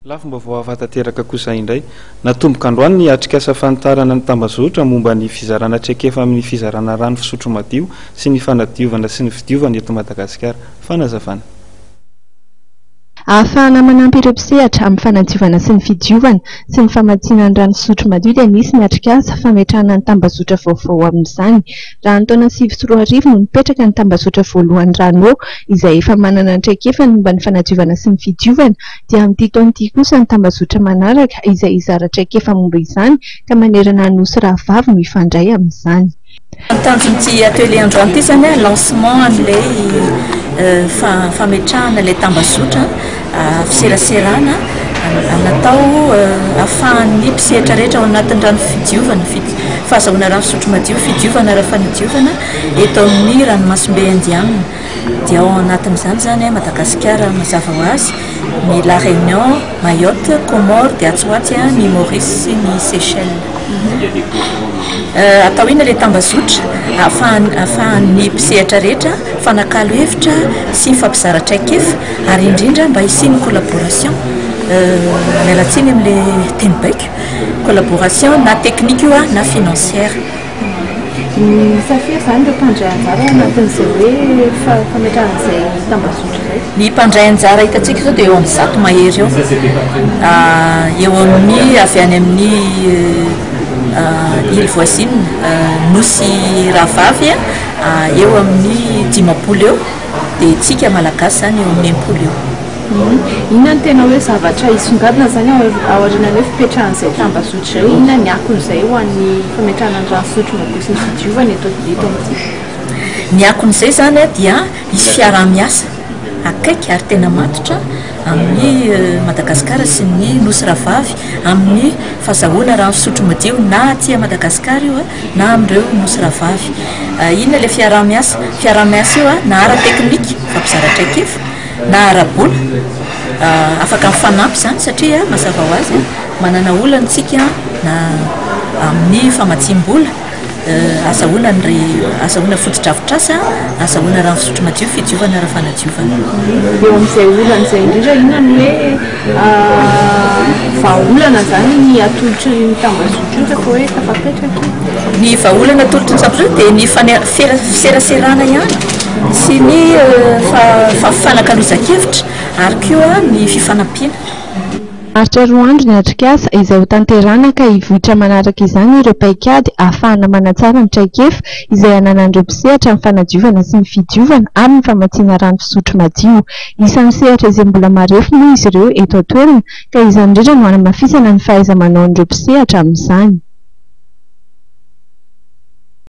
Lafo mba voavatanteraka kosa indray natomboka androany ny atrikasa fantarana ny tambazotra momba ny fizarana tsekefa amin'ny fizarana rano fisotro madio sy ny fanadiovana sy ny fidiovana eto Madagasikara. Fanazavana. Ahafahana manampy ireo mpisehatra amin'ny fanadiovana sy ny fidiovana sy ny famatsiana ny rano fisotro madio dia nisy ny atrikasa fametrahana ny tambazotra vaovao amin'izany. Raha ny taona 2024 no nipetraka ny tambazotra voalohany rano izay efa manana ny traikefa momba ny fanadiovana sy ny fidiovana, dia amin'ity taon'ity kosa ny tambazotra manaraka izay hizara traikefa momba izany ka manerana ny nosy rahavavy no hifandray amin'izany. Tanjon'ity atelier androany ity zany lancement an'ilay fametrahana ilay tambazotra fiseraserana natao ahafahan'ny mpisehatra rehetra ao anatin'ny rano fidiovana, fahazahoana rano fisotro madio, fidiovana ara fanadiovana eto amin'ny ranomasimbe indianina. Dia ao anatin'izany zany Madagasikara mazava ho azy ny La Réunion, Mayotte, Comores, dia Atsoaty ny Maurice sy ny Seychelles. Atao ina ilay tambazotra ahafahan'ny mpisehatra rehetra fanakalo hevitra sy mifampizara traikefa ary indrindra mba hisiany collaboration mialatsiny amin'ilay teny baiko, collaboration na technique io na financière. Safia zany ireo mpandray anjara anatin'izay hoe fametrahana izay tambazotra izay. Ny mpandray anjara hitantsika izao dia eo amin'ny 100 mahery eo amin'ny avy any amin'ny île voisine nosy rahavavy eo amin'ny 10 eo, dia tsika malagasy zany eo amin'ny 9 eo. Inona ny tena hoe zavatra hisongadina zany ao aorianany hoe fipetrahan'izay tambazotra izay, inona ny akon'izay ho an'ny fametrahana ny rano fisotro madio sy ny fidiovana eto amin'ity? Ny akon'izay zany dia misy fiaraha-miasa akaiky ary tena matotra amin'ny Madagasikara sy ny nosy rahavavy amin'ny fahazahoana rano fisotro madio na aty Madagasikara io na amin'ireo nosy rahavavy. Inona ilay fiaraha-miasa io na ara teknika fampizara traikefa na ara-bola afaka mifanampy zany satria mazava ho azy manana olana tsika na amin'ny famatsiam-bola azahoana fotodrafitrasa, azahoana rano fisotro madio, fidiovana ara fanadiovana. Eo amin'izay olana izay indrindra inona ny hoe vahaolana zany ny atolotry ny tambazotra rehefa hoe tafapetraka? Ny vahaolana atolotry ny tambazotra dia ny fiseraserana ihany sy ny fanakalozan-kevitra ary koa ny fifanampiana. Maharitra 2 andro ny atrikasa izay ho tanterana ka hivohitra manaraka izany ireo paikady ahafahana manatsara ny traikefa izay ananan'ireo mpisehatra amin'ny fanadiovana sy ny fidiovana amin'ny famatsiana rano fisotro madio. Isan'ny sehatra izay mbola marefo moa izy ireo eto an-toerana ka izany indrindra no hanamafisana ny fahaiza-manaon'ireo mpisehatra amin'izany.